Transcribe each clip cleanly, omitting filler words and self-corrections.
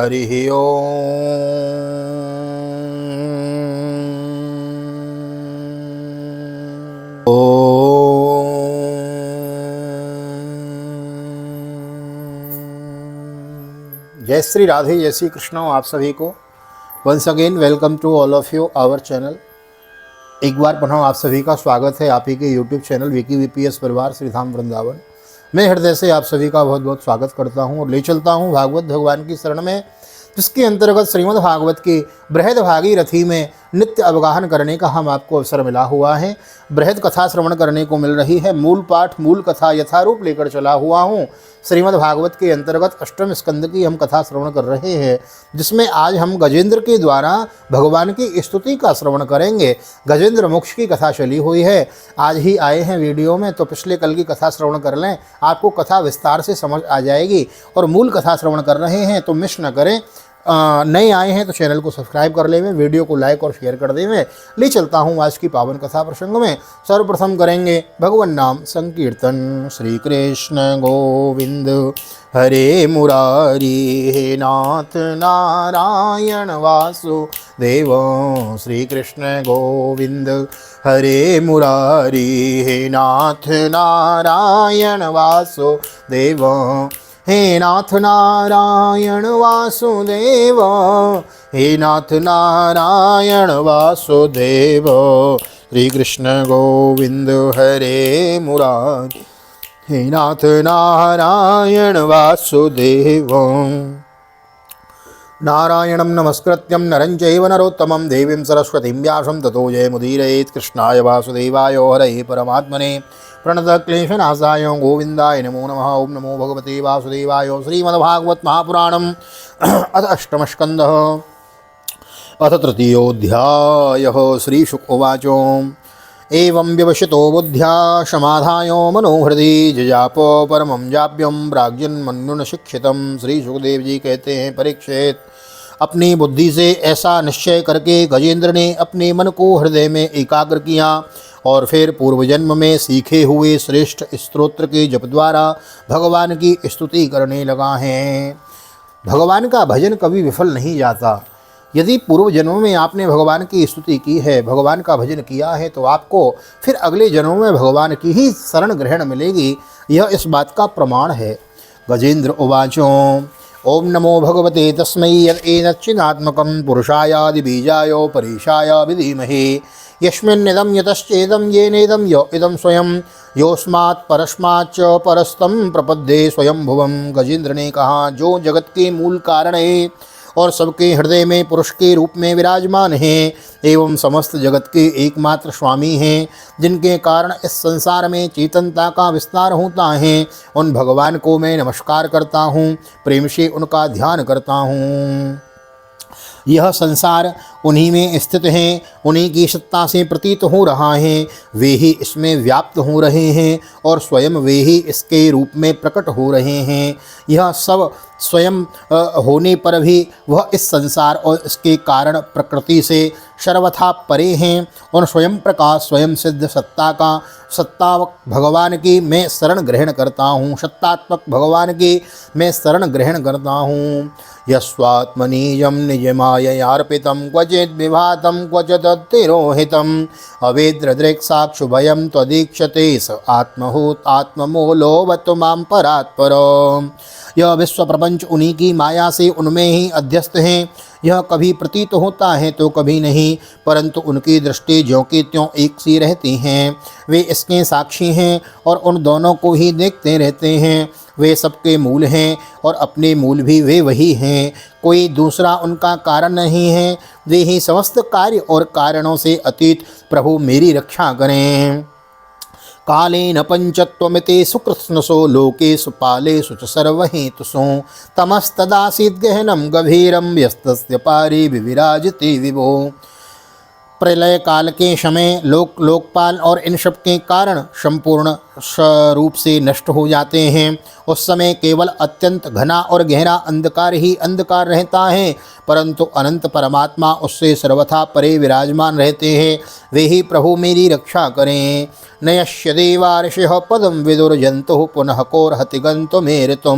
हरि ओम। जय श्री राधे, जय श्री कृष्ण। आप सभी को once again welcome to all of you our channel. एक बार पुनः आप सभी का स्वागत है आप ही के यूट्यूब चैनल विकी वीपीएस परिवार श्री धाम वृंदावन। मैं हृदय से आप सभी का बहुत बहुत स्वागत करता हूं और ले चलता हूं भागवत भगवान की शरण में, जिसके अंतर्गत श्रीमद् भागवत की बृहद भागीरथी में नित्य अवगाहन करने का हम आपको अवसर मिला हुआ है। बृहद कथा श्रवण करने को मिल रही है। मूल पाठ मूल कथा यथारूप लेकर चला हुआ हूँ। श्रीमद् भागवत के अंतर्गत अष्टम स्कंद की हम कथा श्रवण कर रहे हैं, जिसमें आज हम गजेंद्र के द्वारा भगवान की स्तुति का श्रवण करेंगे। गजेंद्र मोक्ष की कथा चली हुई है, आज ही आए हैं वीडियो में, तो पिछले कल की कथा श्रवण कर लें, आपको कथा विस्तार से समझ आ जाएगी। और मूल कथा श्रवण कर रहे हैं तो मिस न करें। नए आए हैं तो चैनल को सब्सक्राइब कर लेवें, वीडियो को लाइक और शेयर कर देवें। ले चलता हूँ आज की पावन कथा प्रसंग में। सर्वप्रथम करेंगे भगवान नाम संकीर्तन। श्री कृष्ण गोविंद हरे मुरारी, हे नाथ नारायण वासुदेव। श्री कृष्ण गोविंद हरे मुरारी, हे नाथ नारायण वासुदेव। हे नाथ नारायण वासुदेव, हे नाथ नारायण वासुदेव। श्री कृष्ण गोविंद हरे मुरारी, हे नाथ नारायण वासुदेव। नारायणं नमस्कृत्यं नरं चैव नरोत्तमं देवीं सरस्वतीं व्यासं ततो जयमुदीरयेत्। कृष्णाय वासुदेवाय हरये परमात्मने प्रणतक्लेशनाशाय गोविन्दाय नमो नमः। ओं नमो भगवते वासुदेवाय। श्रीमद्भागवत महापुराणम् अथ अष्टमस्कन्धः अथ तृतीयोऽध्यायः। श्रीशुक उवाच एवं व्यवसितो बुद्ध्या समाधाय मनोहृदि जजाप परमं जाप्यं प्राज्ञन्मन्युन शिक्षितम्। श्री सुखदेव जी कहते हैं, परीक्षित, अपनी बुद्धि से ऐसा निश्चय करके गजेंद्र ने अपने मन को हृदय में एकाग्र किया और फिर पूर्व जन्म में सीखे हुए श्रेष्ठ स्तोत्र के जप द्वारा भगवान की स्तुति करने लगा है। भगवान का भजन कभी विफल नहीं जाता। यदि पूर्व जन्म में आपने भगवान की स्तुति की है, भगवान का भजन किया है, तो आपको फिर अगले जन्म में भगवान की ही शरण ग्रहण मिलेगी। यह इस बात का प्रमाण है। गजेंद्र उवाचो ओम नमो भगवते तस्मै यदेनच्चिदात्मकं पुरुषायादि बीजाय परेशाय विधीमहे यस्मिन्निदं यतश्चेदं येनेदं य इदं स्वयं योस्मात् परस्माच्च परस्तं प्रपद्ये स्वयंभुवं। गजेंद्र ने कहा, जो जगत के मूल कारण है और सबके हृदय में पुरुष के रूप में विराजमान हैं एवं समस्त जगत के एकमात्र स्वामी हैं, जिनके कारण इस संसार में चेतनता का विस्तार होता है, उन भगवान को मैं नमस्कार करता हूँ, प्रेम से उनका ध्यान करता हूँ। यह संसार उन्हीं में स्थित है, उन्हीं की सत्ता से प्रतीत हो रहा है। वे ही इसमें व्याप्त हो रहे हैं और स्वयं वे ही इसके रूप में प्रकट हो रहे हैं। यह सब स्वयं होने पर भी वह इस संसार और इसके कारण प्रकृति से सर्वथा परे हैं। और स्वयं प्रकाश स्वयं सिद्ध सत्ता का सत्तात्मक भगवान की मैं शरण ग्रहण करता हूँ। सत्तात्मक भगवान की मैं शरण ग्रहण करता हूँ। यस्वात्मनीयं निजमाययार्पितं क्वचिद् विभातं क्वचिदतिरोहितं अवेद्रदृक्साक्षुभयं त्वदीक्षते स आत्महूत आत्ममूलोऽवतु मां परात्परम्। यह विश्व प्रपंच उन्हीं की माया से उनमें ही अध्यस्त हैं। यह कभी प्रतीत होता है तो कभी नहीं, परंतु उनकी दृष्टि ज्यों की त्यों एक सी रहती हैं। वे इसके साक्षी हैं और उन दोनों को ही देखते रहते हैं। वे सबके मूल हैं और अपने मूल भी वे वही हैं, कोई दूसरा उनका कारण नहीं है। वे ही समस्त कार्य और कारणों से अतीत प्रभु मेरी रक्षा करें। कालेन पंचत्वमिते सुकृत्स्नसो लोकेषु पालेषु च सर्वहेतुषु तमस्तदासीत् गहनं गभीरं व्यस्तस्य पारि विविराजते विभो। प्रलय काल के समय लोकपाल और इन सब के कारण संपूर्ण स्वरूप से नष्ट हो जाते हैं। उस समय केवल अत्यंत घना और गहरा अंधकार ही अंधकार रहता है, परंतु अनंत परमात्मा उससे सर्वथा परे विराजमान रहते हैं। वे ही प्रभु मेरी रक्षा करें। नयस्य देवा ऋषिः पदं विदुर्जन्तुः पुनः कोर्हति गन्तुमेरितुं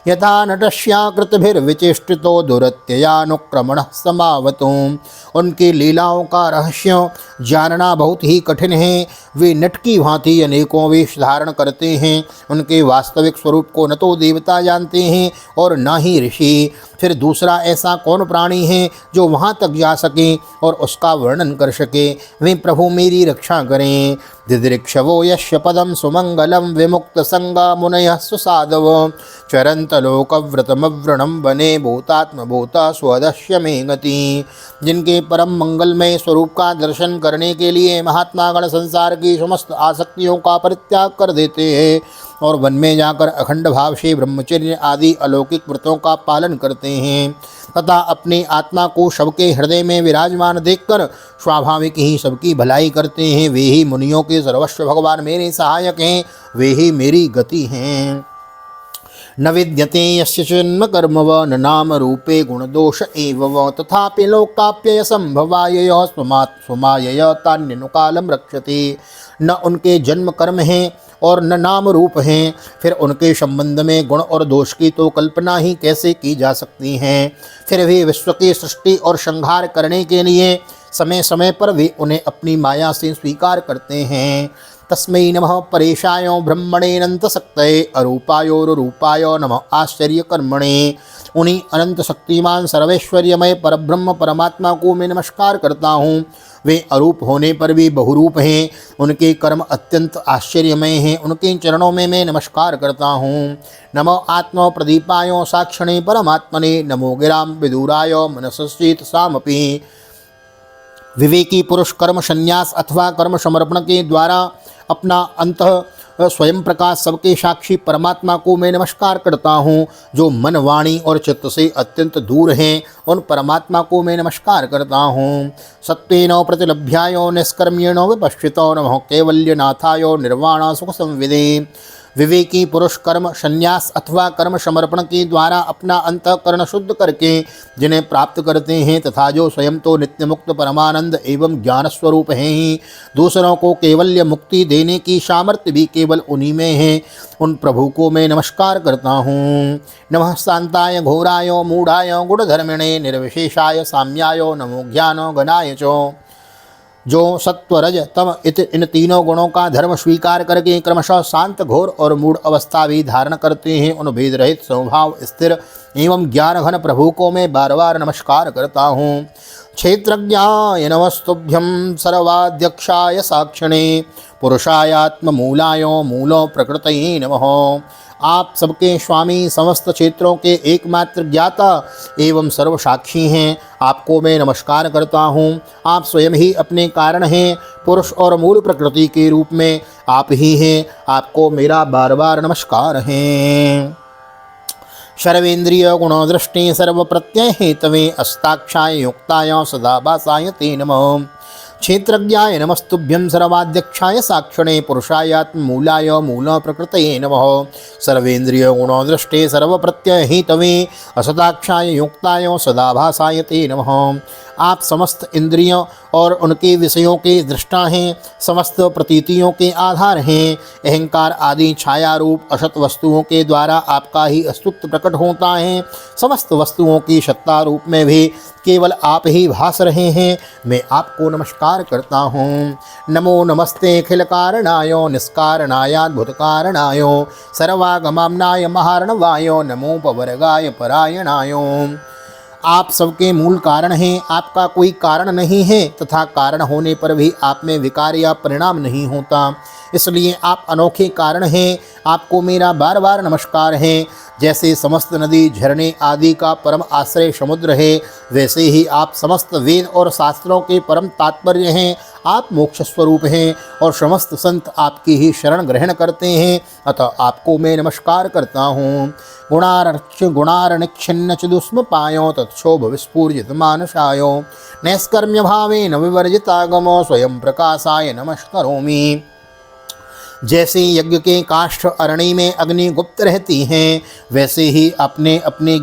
यथा नटस्याकृतिभिर्विचेष्टितो दुरत्ययानुक्रमणः समावतुं। उनकी लीलाओं का रहस्य जानना बहुत ही कठिन है। वे नट की भांति अनेकों वेश धारण करते हैं। उनके वास्तविक स्वरूप को न तो देवता जानते हैं और न ही ऋषि। फिर दूसरा ऐसा कौन प्राणी है जो वहाँ तक जा सके और उसका वर्णन कर सके। वे प्रभु मेरी रक्षा करें। दिदृक्षवो यस्य पदम सुमंगलम विमुक्त संगा मुनयः सुसाधव चरंत लोकव्रतमव्रणम बने भूतात्म भूता स्वदस्य में गति। जिनके परम मंगलमय स्वरूप का दर्शन करने के लिए महात्मागण संसार की समस्त आसक्तियों का परित्याग कर देते हैं और वन में जाकर अखंड भाव से ब्रह्मचर्य आदि अलौकिक व्रतों का पालन करते हैं तथा अपनी आत्मा को सबके हृदय में विराजमान देखकर स्वाभाविक ही सबकी भलाई करते हैं, वे ही मुनियों के सर्वस्व भगवान मेरे सहायक हैं, वे ही मेरी गति हैं। न विद्यते यस्य जन्म कर्म व न नाम रूपे गुणदोष एव व तथापि लोकाप्यय संभवाय स्वमायय तान्यनुकालम रक्षते। न उनके जन्म कर्म हैं और न नाम रूप हैं, फिर उनके संबंध में गुण और दोष की तो कल्पना ही कैसे की जा सकती हैं। फिर वे विश्व की सृष्टि और संहार करने के लिए समय समय पर वे उन्हें अपनी माया से स्वीकार करते हैं। तस्मै नमः परेशाय ब्रह्मणेऽनंतशक्तये अरूपायोरूपाय नमः आश्चर्यकर्मणे। उन्हीं अनंत शक्तिमान सर्वैश्वर्यमय परब्रह्म परमात्मा को मैं नमस्कार करता हूँ। वे अरूप होने पर भी बहुरूप हैं, उनके कर्म अत्यंत आश्चर्यमय हैं, उनके चरणों में मैं नमस्कार करता हूँ। नमो आत्मा प्रदीपाय साक्षिणे परमात्मने नमो गिरां विदुराय मनसश्चेत सामपि। विवेकी पुरुष कर्म संन्यास अथवा कर्म समर्पण के द्वारा अपना अंतः स्वयं प्रकाश सबके साक्षी परमात्मा को मैं नमस्कार करता हूँ। जो मन वाणी और चित्त से अत्यंत दूर हैं, उन परमात्मा को मैं नमस्कार करता हूँ। सत्वेन प्रतिलभ्यायो निष्कर्म्येण विपश्चितो नमः कैवल्यनाथायो निर्वाणा सुख संविदे। विवेकी पुरुष कर्म संन्यास अथवा कर्म समर्पण के द्वारा अपना अंतःकरण शुद्ध करके जिन्हें प्राप्त करते हैं तथा जो स्वयं तो नित्य मुक्त परमानंद एवं ज्ञान स्वरूप हैं ही, दूसरों को केवल्य मुक्ति देने की सामर्थ्य भी केवल उन्हीं में है, उन प्रभु को मैं नमस्कार करता हूँ। नमः शांताय घोराय मूढ़ाय गुणधर्मिणे निर्विशेषाय साम्याय नमो ज्ञानो गणाय च। जो सत्व रज तम इन तीनों गुणों का धर्म स्वीकार करके क्रमशः शांत घोर और मूढ़ अवस्था भी धारण करते हैं, उन भेद रहित स्वभाव स्थिर एवं ज्ञान घन प्रभु को मैं बार बार नमस्कार करता हूँ। क्षेत्रज्ञाय नमस्तुभ्यं सर्वाध्यक्षाय साक्षिणे पुरुषायात्म मूलाय मूलो प्रकृतये नमः। आप सबके स्वामी समस्त क्षेत्रों के एकमात्र ज्ञाता एवं सर्वसाक्षी हैं, आपको मैं नमस्कार करता हूँ। आप स्वयं ही अपने कारण हैं, पुरुष और मूल प्रकृति के रूप में आप ही हैं, आपको मेरा बार बार नमस्कार है। सर्वेन्द्रिय गुणदृष्टि सर्वप्रत्यय हेतवे अस्ताक्षाय युक्ताय सदाभासाय ते नमः। क्षेत्रज्ञाय नमस्तुभ्यं सर्वाध्यक्षाय साक्षिणे पुरुषायात्म मूलाय मूल प्रकृतये नमः। सर्वेन्द्रिय गुणदृष्टे सर्वप्रत्यय हेतवे असदाक्षाय युक्ताय सदाभासाय ते नमः। आप समस्त इंद्रियों और उनके विषयों के दृष्टा हैं, समस्त प्रतीतियों के आधार हैं। अहंकार आदि छाया रूप असत वस्तुओं के द्वारा आपका ही अस्तित्व प्रकट होता है। समस्त वस्तुओं की सत्ता रूप में भी केवल आप ही भास रहे हैं, मैं आपको नमस्कार करता हूँ। नमो नमस्ते अखिल कारणाय निष्कारणायाद्भुत कारणाय सर्वागमाम्नाय महार्णवाय नमो पवर्गाय परायणाय। आप सबके मूल कारण हैं, आपका कोई कारण नहीं है तथा कारण होने पर भी आप में विकार या परिणाम नहीं होता, इसलिए आप अनोखे कारण हैं। आपको मेरा बार बार नमस्कार है। जैसे समस्त नदी झरने आदि का परम आश्रय समुद्र है, वैसे ही आप समस्त वेद और शास्त्रों के परम तात्पर्य हैं। आप मोक्ष स्वरूप हैं और समस्त संत आपकी ही शरण ग्रहण करते हैं, अतः आपको मैं नमस्कार करता हूँ। गुणार्णिच्छिन्न च दुष्मपायो तत्क्षोभ विस्फूर्जित मानसायो नैष्कर्म्य भावेन विवर्जितागमो स्वयं प्रकाशाय नमस्करोमि। जैसे यज्ञ के काष्ठ अरणी में अग्नि गुप्त रहती हैं, वैसे ही अपने अपने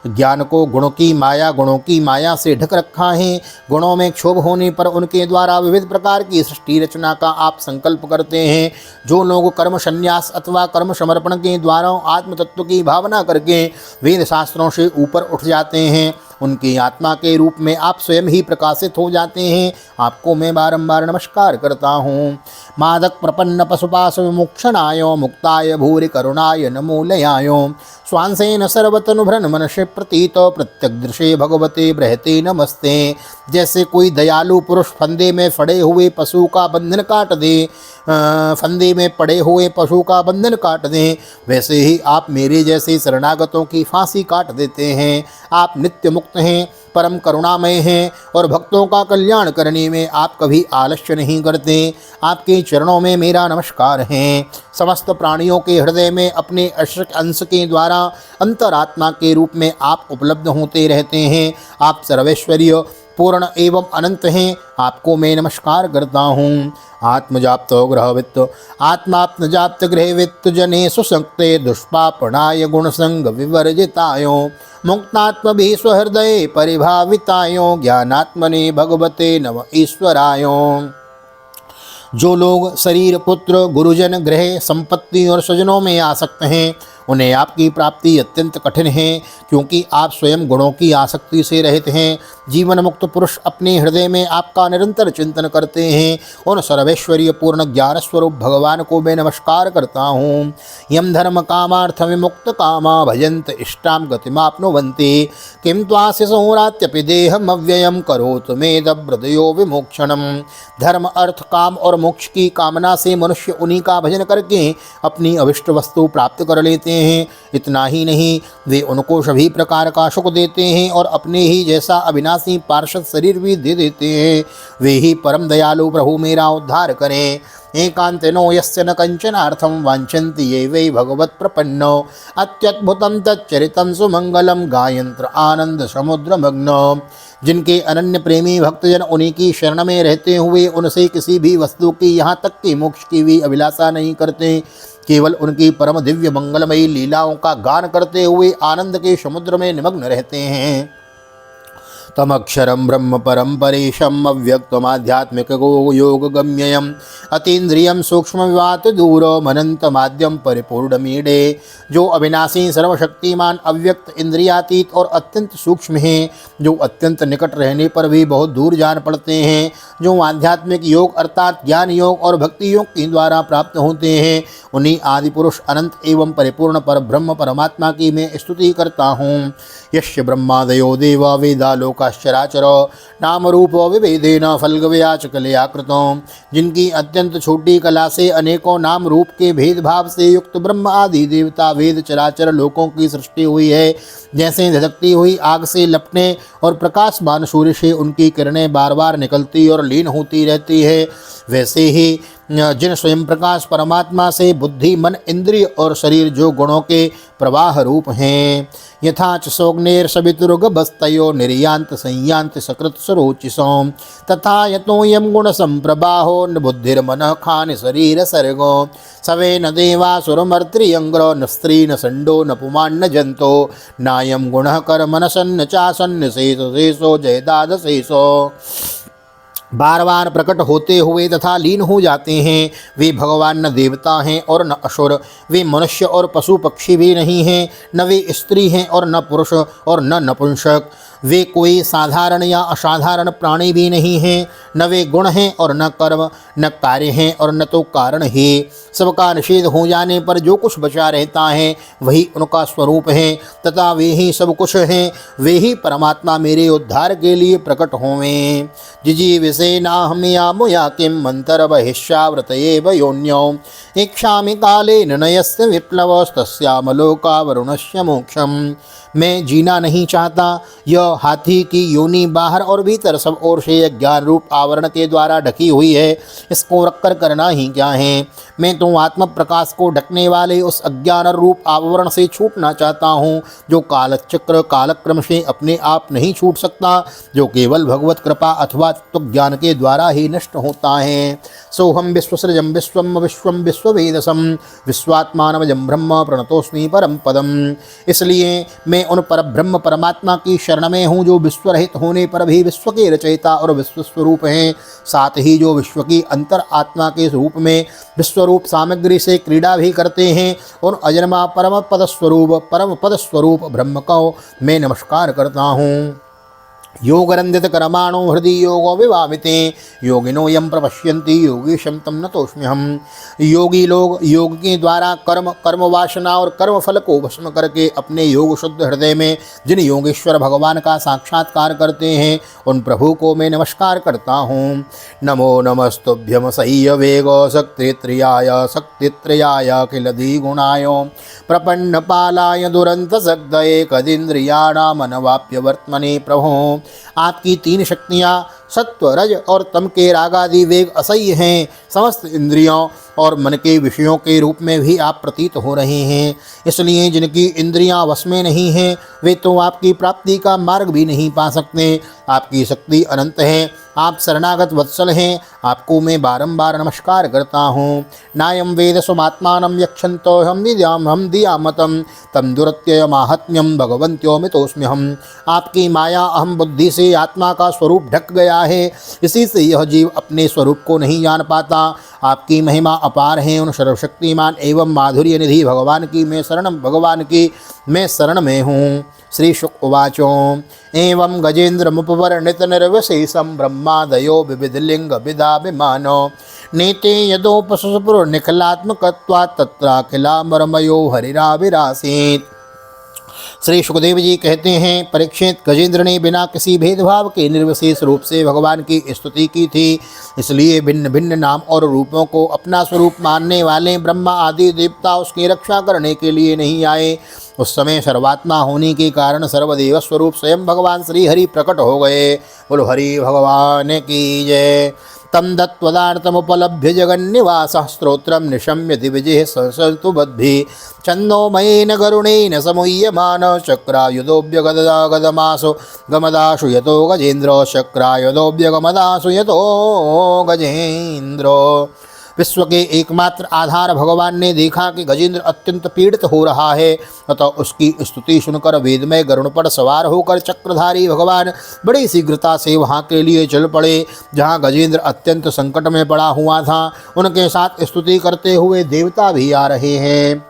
ज्ञान को गुणों की माया से ढक रखा है। गुणों में क्षोभ होने पर उनके द्वारा विविध प्रकार की सृष्टि रचना का आप संकल्प करते हैं। जो लोग कर्म संन्यास अथवा कर्म समर्पण के द्वारा आत्म तत्व की भावना करके वेद शास्त्रों से ऊपर उठ जाते हैं, उनकी आत्मा के रूप में आप स्वयं ही प्रकाशित हो जाते हैं। आपको मैं बारंबार नमस्कार करता हूँ। मादक प्रपन्न पशुपाश विमुक्षणाय मुक्ताय भूरि करुणाय नमोलयाय स्वांसेन सर्वतनुभ्रन मनसे प्रतीत प्रत्यग्दृशे भगवते बृहते नमस्ते। जैसे कोई दयालु पुरुष फंदे में पड़े हुए पशु का बंधन काट दे, वैसे ही आप मेरे जैसे शरणागतों की फांसी काट देते हैं। आप नित्य मुक्त हैं, परम करुणामय हैं और भक्तों का कल्याण करने में आप कभी आलस्य नहीं करते। आपके चरणों में मेरा नमस्कार है। समस्त प्राणियों के हृदय में अपने अश्रक अंश के द्वारा अंतरात्मा के रूप में आप उपलब्ध होते रहते हैं। आप सर्वैश्वर्य पूर्ण एवं अनंत हैं। आपको मैं नमस्कार करता हूँ। आत्मजाप्त ग्रहवित्त आत्मात्मजाप्त गृहवित्त जने सुसंक्ते दुष्पापणाय गुणसंग विवर्जितायो मुक्तात्मभि स्वहृदय परिभावितायो ज्ञानात्मने भगवते नम ईश्वरायो। जो लोग शरीर, पुत्र, गुरुजन, गृह, संपत्ति और स्वजनों में आसक्त हैं, उन्हें आपकी प्राप्ति अत्यंत कठिन है, क्योंकि आप स्वयं गुणों की आसक्ति से रहित हैं। जीवन मुक्त पुरुष अपने हृदय में आपका निरंतर चिंतन करते हैं। उन सर्वैश्वर्य पूर्ण ज्ञान स्वरूप भगवान को मैं नमस्कार करता हूँ। यम धर्म कामार्थ विमुक्त कामा भजंत इष्टाम गतिमाप्नुवन्ति किं त्वास्य संरात्यपि देहम अव्ययम करोतु मेदब्रदयो विमोक्षणम। धर्म, अर्थ, काम और मोक्ष की कामना से मनुष्य उन्हीं का भजन करके अपनी अभिष्ट वस्तु प्राप्त कर लेते हैं। इतना ही नहीं, वे उनको सभी प्रकार का सुख देते हैं और अपने ही जैसा अविनाशी पार्षद शरीर भी दे देते हैं। वे ही परम दयालु प्रभु मेरा उद्धार करें। एकांतिनो यस्य न कंचनार्थं वांछन्ति ये वै भगवत प्रपन्नो अत्यद्भुतं तच्चरितं सुमंगलम गायंत्र आनंद समुद्र मग्न। जिनके अनन्य प्रेमी भक्तजन उन्हीं की शरण में रहते हुए उनसे किसी भी वस्तु की, यहाँ तक कि मोक्ष की भी अभिलाषा नहीं करते, केवल उनकी परम दिव्य मंगलमयी लीलाओं का गान करते हुए आनंद के समुद्र में निमग्न रहते हैं। तमक्षरम ब्रह्म परम परेशम अव्यक्तमाध्यात्मिक योग गम्ययम अतीन्द्रियम सूक्ष्म विवात दूर मनंत माध्यम परिपूर्ण मीडे। जो अविनाशी सर्वशक्तिमान अव्यक्त इंद्रियातीत और अत्यंत सूक्ष्म हैं, जो अत्यंत निकट रहने पर भी बहुत दूर जान पड़ते हैं, जो आध्यात्मिक योग अर्थात ज्ञान योग और भक्ति योग के द्वारा प्राप्त होते हैं, उन्हीं आदि पुरुष अनंत एवं परिपूर्ण पर ब्रह्म परमात्मा की मैं स्तुति करता हूँ। यस्य ब्रह्मादयो देवा वेदालोकाश्चराचर नाम रूप विभेदेन फलगव्याच कलया कृतों। जिनकी अत्यंत छोटी कला से अनेकों नाम रूप के भेदभाव से युक्त ब्रह्म आदि देवता वेद चराचर लोकों की सृष्टि हुई है। जैसे धधकती हुई आग से लपटने और प्रकाशमान सूर्य से उनकी किरणें बार बार निकलती और लीन होती रहती है, वैसे ही जिन स्वयं प्रकाश परमात्मा से बुद्धि, मन, इंद्रिय और शरीर जो गुणों के प्रवाह रूप हैं, यथाच सोग्नेर सवितुर्गभस्तयो निर्यांत संयांत सकृत सरोचिसों तथा यतोयम गुण संप्रबाहो न बुद्धिर्मनः खान शरीर सर्गो सवे न देवासुरमर्त्रियंग्रो न स्त्री न संडो न पुमान न जंतो नायम गुणः कर्मन सन्न चासन्न शेषो शेषो जयदाद शेषो। बार बार प्रकट होते हुए तथा लीन हो जाते हैं। वे भगवान न देवता हैं और न असुर, वे मनुष्य और पशु पक्षी भी नहीं हैं, न वे स्त्री हैं और न पुरुष और न नपुंसक। वे कोई साधारण या असाधारण प्राणी भी नहीं हैं, न वे गुण हैं और न कर्म, न कार्य हैं और न तो कारण ही। सबका निषेध हो जाने पर जो कुछ बचा रहता है वही उनका स्वरूप है तथा वे ही सब कुछ हैं। वे ही परमात्मा मेरे उद्धार के लिए प्रकट होवें। जिजी विषे नाहमया मुया किम मंतर बहिष्यावृतयेव योन्यो इच्छामि काले नयस्य विप्लवस्तस्यामलोका वरुणस्य मोक्षम। मैं जीना नहीं चाहता। यह हाथी की योनि बाहर और भीतर सब ओर से ज्ञान रूप आवरण के द्वारा ढकी हुई है, इसको रखकर करना ही क्या है। मैं तो आत्म प्रकाश को ढकने वाले उस अज्ञान रूप आवरण से छूटना चाहता हूँ जो कालचक्र कालक्रम से अपने आप नहीं छूट सकता, जो केवल भगवत कृपा अथवा तत्व ज्ञान के द्वारा ही नष्ट होता है। सोहम विश्वसृजम विश्वम विश्वम विश्ववेदसम विश्वात्मानमजम ब्रह्म प्रणतोस्मि परम पदम। इसलिए मैं उन परब्रह्म परमात्मा की शरण में हूँ जो विश्व रहित होने पर भी विश्व के रचयिता और विश्व स्वरूप हैं, साथ ही जो विश्व की अंतर आत्मा के रूप में विश्वरूप सामग्री से क्रीड़ा भी करते हैं। उन अजन्मा परम पद स्वरूप ब्रह्म को मैं नमस्कार करता हूँ। योगरंदित कर्माणो हृदय योगो विवामिते योगिनो यम प्रपश्यन्ति योगीशम तम नतोस्म्यहम्। योगी लोग योग के द्वारा कर्म वासना और कर्म फल को भस्म करके अपने योग शुद्ध हृदय में जिन योगेश्वर भगवान का साक्षात्कार करते हैं उन प्रभु को मैं नमस्कार करता हूँ। नमो नमस्तुभ्यम सह्य वेगो शक्तित्रयाय अखिल द्विगुणाय प्रपन्न पालाय दुरंत सग्धये कदिन्द्रियाणामनवाप्य वर्त्मने प्रभो। आपकी तीन शक्तियाँ सत्व रज और तम के रागादि वेग असह्य हैं। समस्त इंद्रियों और मन के विषयों के रूप में भी आप प्रतीत हो रहे हैं। इसलिए जिनकी इंद्रियां वश में नहीं हैं वे तो आपकी प्राप्ति का मार्ग भी नहीं पा सकते। आपकी शक्ति अनंत है, आप शरणागत वत्सल हैं, आपको मैं बारंबार नमस्कार करता हूँ। नायम वेद स्वमात्मानं यक्षन्तो हम दियामतं तम दुरत्यय माहात्म्यम भगवंत्यो मितोस्म्यहम्। आपकी माया अहम बुद्धि से आत्मा का स्वरूप ढक गया है, इसी से यह जीव अपने स्वरूप को नहीं जान पाता। आपकी महिमा अपार है। उन सर्वशक्तिमान एवं माधुर्य निधि भगवान की मैं शरण में हूँ। श्री शुक उवाचो एवं गजेन्द्रमुपवर्णित निर्विशेषं ब्रह्मादयो विविधलिंग विदाभिमानो नेते यदोपसुपुर निखिलात्मकत्वात् तत्राखिलामरमयो हरिराविरासीत्। श्री सुखदेव जी कहते हैं, परीक्षित, गजेंद्र ने बिना किसी भेदभाव के निर्विशेष रूप से भगवान की स्तुति की थी। इसलिए भिन्न भिन्न नाम और रूपों को अपना स्वरूप मानने वाले ब्रह्मा आदि देवता उसकी रक्षा करने के लिए नहीं आए। उस समय सर्वात्मा होने के कारण सर्वदेव स्वरूप स्वयं भगवान श्री हरि प्रकट हो गए। बोलो हरि भगवान की जय। तम दत्वदार्थमुपलभ्य जगन्निवासः स्तोत्रं निशम्य दिविजय संसर्तुबद्भिः छन्दोमयेन गरुणेन समूह्यमान चक्रायुधोऽभ्यगदमासु गमदाशु यतो गजेन्द्रो चक्रायुधोऽभ्यगमदाशु यतो गजेन्द्रो। विश्व के एकमात्र आधार भगवान ने देखा कि गजेंद्र अत्यंत पीड़ित हो रहा है, अतः उसकी स्तुति सुनकर वेदमय गरुड़ पर सवार होकर चक्रधारी भगवान बड़ी शीघ्रता से वहाँ के लिए चल पड़े जहाँ गजेंद्र अत्यंत संकट में पड़ा हुआ था। उनके साथ स्तुति करते हुए देवता भी आ रहे हैं।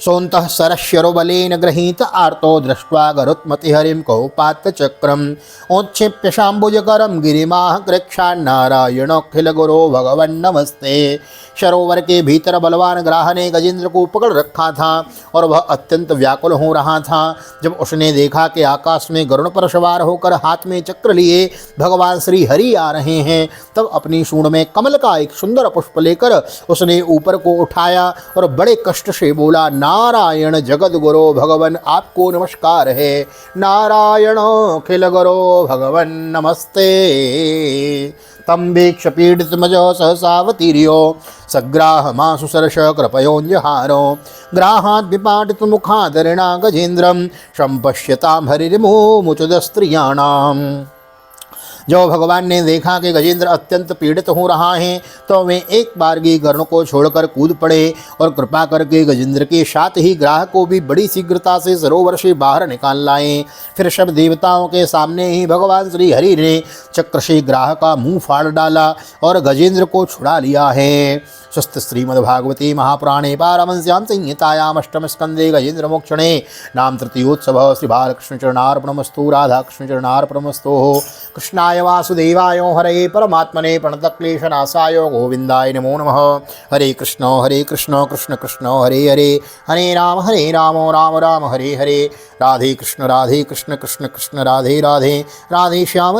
सोऽन्तः सरश्यरोबलेन गृहीत आर्तो दृष्ट्वा गरुत्मतिहरिं कौपात्तचक्रम् औत्क्षिप्य शाम्बुजकरं गिरिमाह कृच्छान्नारायणोऽखिलगुरो भगवन्नमस्ते। सरोवर के भीतर बलवान ग्राह ने गजेंद्र को पकड़ रखा था और वह अत्यंत व्याकुल हो रहा था। जब उसने देखा कि आकाश में गरुड़ पर सवार होकर हाथ में चक्र लिए भगवान श्री हरि आ रहे हैं, तब अपनी सूंड में कमल का एक सुंदर पुष्प लेकर उसने ऊपर को उठाया और बड़े कष्ट से बोला, नारायण जगत गुरो भगवन आपको नमस्कार है। नारायण अखिल गुरो भगवन नमस्ते। तम वीक्ष पीडितमजो सहसावतीर्यो सग्राहमासु सरश कृपयोऽन्यहारो ग्राहाद् विपाटित मुखादरिणा गजेन्द्रं संपश्यतां हरिर्मुमुचुदस्त्रियाणाम्। जब भगवान ने देखा कि गजेंद्र अत्यंत पीड़ित हो रहा है तो वे एक बारगी गरुड़ को छोड़कर कूद पड़े और कृपा करके गजेंद्र के साथ ही ग्राह को भी बड़ी शीघ्रता से सरोवर से बाहर निकाल लाए। फिर सब देवताओं के सामने ही भगवान श्री हरि ने चक्र से ग्राह का मुंह फाड़ डाला और गजेंद्र को छुड़ा लिया है। स्वस्थ श्रीमद्भागवते महापुराणे पारमहंस्यां संहितायां अष्टम स्कंदे गजेंद्र मोक्षणे नाम तृतीयोत्सव। श्री बालकृष्ण चरणार्पणमस्तु। राधा कृष्ण चरणार्पणमस्तु। कृष्णाय वासुदेवाय हरे परमात्मने प्रणतक्लेशनाशाय गोविंदाय नमो नमः। हरे कृष्ण कृष्ण कृष्ण हरे हरे, हरे राम राम राम हरे हरे। राधे कृष्ण कृष्ण कृष्ण राधे राधे, राधे श्याम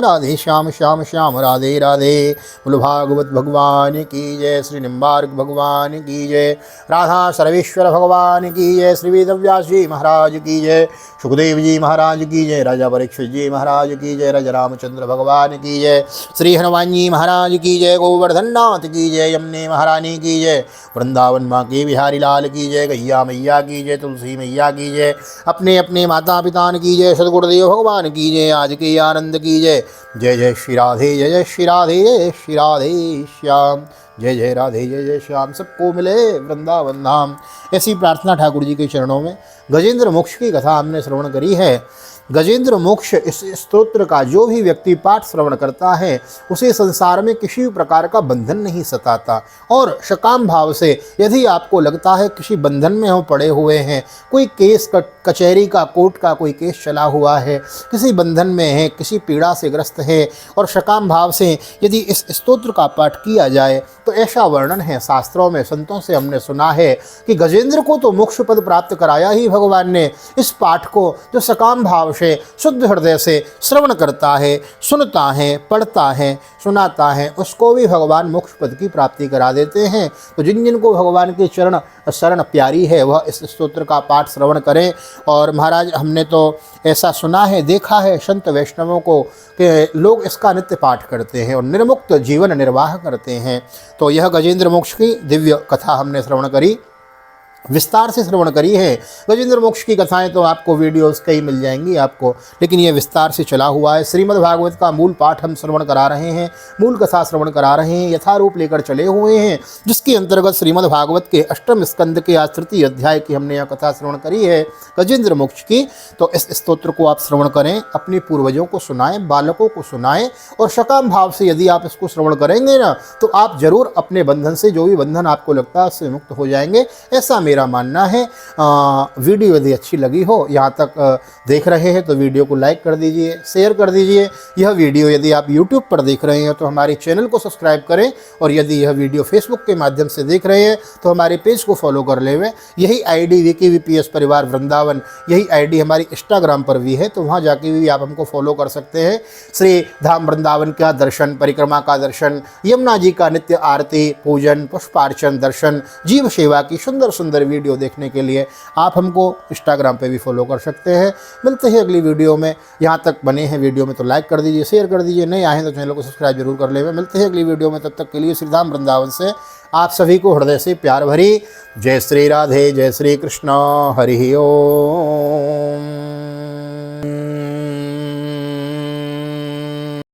श्याम श्याम राधे राधे। बोलो भागवत भगवान की जय। श्री निम्बार्क गर्ग भगवान की जय, राधा सर्वेश्वर भगवान की जय, श्री वेदव्यास जी महाराज की जय, सुखदेव जी महाराज की जय, राजा परीक्षित जी महाराज की जय, राजा रामचंद्र भगवान की जय, श्री हनुमान जी महाराज की जय, गोवर्धन नाथ की जय, यमुने महारानी की जय, वृंदावन माँ के बिहारी लाल की जय, गैया मैया की जय, तुलसी मैया की जय, अपने अपने माता पिता की जय, सदगुरुदेव भगवान की जय, आज के आनंद की जय। जय जय श्री राधे, जय जय श्री राधे, जय श्री राधे श्याम, जय जय राधे, जय जय श्याम, सबको मिले वृंदावन धाम। ऐसी प्रार्थना ठाकुर जी के चरणों में। गजेंद्र मोक्ष की कथा हमने श्रवण करी है। गजेंद्र मोक्ष इस स्तोत्र का जो भी व्यक्ति पाठ श्रवण करता है उसे संसार में किसी भी प्रकार का बंधन नहीं सताता। और सकाम भाव से यदि आपको लगता है किसी बंधन में हम पड़े हुए हैं, कोई केस कचहरी का, कोर्ट का कोई केस चला हुआ है, किसी बंधन में है, किसी पीड़ा से ग्रस्त है, और सकाम भाव से यदि इस स्तोत्र का पाठ किया जाए तो ऐसा वर्णन है शास्त्रों में, संतों से हमने सुना है कि गजेंद्र को तो मोक्ष पद प्राप्त कराया ही भगवान ने। इस पाठ को जो सकाम भाव से शुद्ध हृदय से श्रवण करता है, सुनता है, पढ़ता है, सुनाता है, उसको भी भगवान मोक्ष पद की प्राप्ति करा देते हैं। तो जिन जिन को भगवान के चरण शरण प्यारी है वह इस स्तोत्र का पाठ श्रवण करें। और महाराज हमने तो ऐसा सुना है, देखा है संत वैष्णवों को कि लोग इसका नित्य पाठ करते हैं और निर्मुक्त जीवन निर्वाह करते हैं। तो यह गजेंद्र मोक्ष की दिव्य कथा हमने श्रवण करी, विस्तार से श्रवण करी है। गजेंद्र मोक्ष की कथाएं तो आपको वीडियोस कई मिल जाएंगी आपको, लेकिन ये विस्तार से चला हुआ है। श्रीमद् भागवत का मूल पाठ हम श्रवण करा रहे हैं, मूल कथा श्रवण करा रहे हैं, यथारूप लेकर चले हुए हैं, जिसके अंतर्गत श्रीमद् भागवत के अष्टम स्कंद के आज तृतीय अध्याय की हमने यह कथा श्रवण करी है गजेंद्र मोक्ष की। तो इस स्तोत्र को आप श्रवण करें, अपने पूर्वजों को सुनाएं, बालकों को सुनाएं, और सकाम भाव से यदि आप इसको श्रवण करेंगे ना तो आप जरूर अपने बंधन से, जो भी बंधन आपको लगता है उससे मुक्त हो जाएंगे, ऐसा मेरा मानना है। वीडियो यदि अच्छी लगी हो, यहाँ तक देख रहे हैं तो वीडियो को लाइक कर दीजिए, शेयर कर दीजिए। यह वीडियो यदि आप यूट्यूब पर देख रहे हैं तो हमारे चैनल को सब्सक्राइब करें, और यदि यह वीडियो फेसबुक के माध्यम से देख रहे हैं तो हमारे पेज को फॉलो कर लें। यही आईडी VKVPS परिवार वृंदावन, यही आईडी हमारी इंस्टाग्राम पर भी है, तो वहाँ जाके भी आप हमको फॉलो कर सकते हैं। श्री धाम वृंदावन का दर्शन, परिक्रमा का दर्शन, यमुना जी का नित्य आरती, पूजन, पुष्पार्चन, दर्शन, जीव सेवा की सुंदर सुंदर वीडियो देखने के लिए आप हमको इंस्टाग्राम पे भी फॉलो कर सकते हैं। मिलते हैं अगली वीडियो में। यहाँ तक बने हैं वीडियो में तो लाइक कर दीजिए, शेयर कर दीजिए, नए आए हैं तो चैनल को सब्सक्राइब जरूर कर लेंगे। मिलते हैं अगली वीडियो में, तब तक के लिए श्री धाम वृंदावन से आप सभी को हृदय से प्यार भरी जय श्री राधे, जय श्री कृष्ण, हरि ओम।